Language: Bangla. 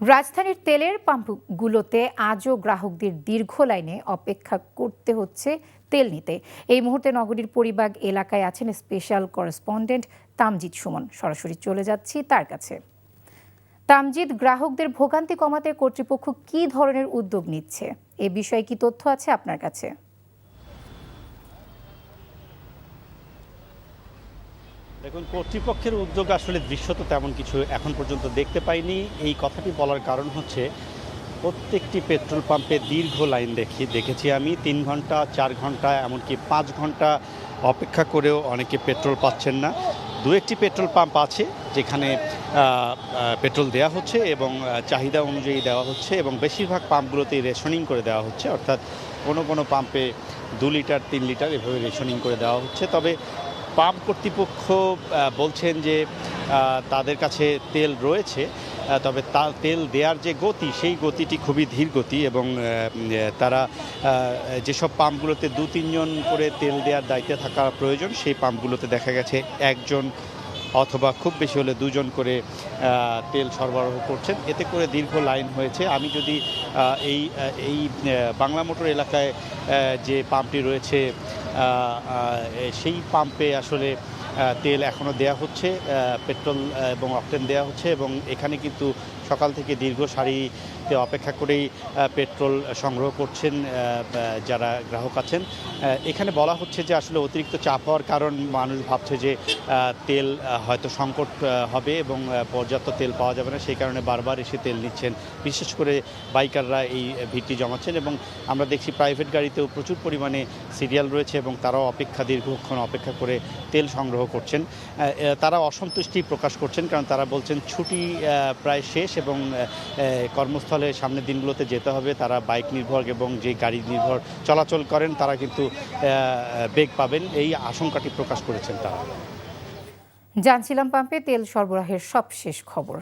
রাজধানীর তেলের পাম্পগুলোতে আজও গ্রাহকদের দীর্ঘ লাইনে অপেক্ষা করতে হচ্ছে তেল নিতে। এই মুহূর্তে নগরীর পরিবাগ এলাকায় আছেন স্পেশাল করেসপন্ডেন্ট তামজিদ সুমন। সরাসরি চলে যাচ্ছি তার কাছে। তামজিদ, গ্রাহকদের ভোগান্তি কমাতে কর্তৃপক্ষ কী ধরনের উদ্যোগ নিচ্ছে, এ বিষয়ে কি তথ্য আছে আপনার কাছে? দেখুন, কর্তৃপক্ষের উদ্যোগ আসলে দৃশ্যত তেমন কিছু এখন পর্যন্ত দেখতে পাইনি। এই কথাটি বলার কারণ হচ্ছে প্রত্যেকটি পেট্রোল পাম্পে দীর্ঘ লাইন দেখেছি আমি। 3 ঘন্টা, 4 ঘন্টা, এমনকি 5 ঘন্টা অপেক্ষা করেও অনেকে পেট্রোল পাচ্ছেন না। দু একটি পেট্রোল পাম্প আছে যেখানে পেট্রোল দেওয়া হচ্ছে এবং চাহিদা অনুযায়ী দেওয়া হচ্ছে, এবং বেশিরভাগ পাম্পগুলোতেই রেশনিং করে দেওয়া হচ্ছে, অর্থাৎ কোনো পাম্পে 2 লিটার 3 লিটার এভাবে রেশনিং করে দেওয়া হচ্ছে। তবে পাম্প কর্তৃপক্ষ বলছেন যে তাদের কাছে তেল রয়েছে, তবে তেল দেওয়ার যে গতি, সেই গতিটি খুবই ধীর গতি, এবং তারা যেসব পাম্পগুলোতে 2-3 জন করে তেল দেওয়ার দায়িত্বে থাকা প্রয়োজন, সেই পাম্পগুলোতে দেখা গেছে 1 জন অথবা খুব বেশি হলে 2 জন করে তেল সরবরাহ করছেন। এতে করে দীর্ঘ লাইন হয়েছে। আমি যদি এই বাংলা মোটর এলাকায় যে পাম্পটি রয়েছে, সেই পাম্পে আসলে তেল এখনও দেয়া হচ্ছে, পেট্রোল এবং অকটেন দেওয়া হচ্ছে, এবং এখানে কিন্তু সকাল থেকে দীর্ঘ সারিতে অপেক্ষা করেই পেট্রোল সংগ্রহ করছেন যারা গ্রাহক আছেন। এখানে বলা হচ্ছে যে আসলে অতিরিক্ত চাপ হওয়ার কারণ মানুষ ভাবছে যে তেল হয়তো সংকট হবে এবং পর্যাপ্ত তেল পাওয়া যাবে না, সেই কারণে বারবার এসে তেল নিচ্ছেন। বিশেষ করে বাইকাররা এই ভিড়টি জমাচ্ছেন, এবং আমরা দেখছি প্রাইভেট গাড়িতেও প্রচুর পরিমাণে সিরিয়াল রয়েছে এবং তারাও দীর্ঘক্ষণ অপেক্ষা করে তেল সংগ্রহ করছেন। তারা অসন্তুষ্টি প্রকাশ করছেন, কারণ তারা বলছেন ছুটি প্রায় শেষ এবং কর্মস্থলে সামনের দিনগুলোতে যেতে হবে। তারা বাইক নির্ভর এবং যে গাড়ি নির্ভর চলাচল করেন তারা কিন্তু বেগ পাবেন, এই আশঙ্কাটি প্রকাশ করেছেন তারা। জানছিলাম পাম্পে তেল সরবরাহের সবশেষ খবর।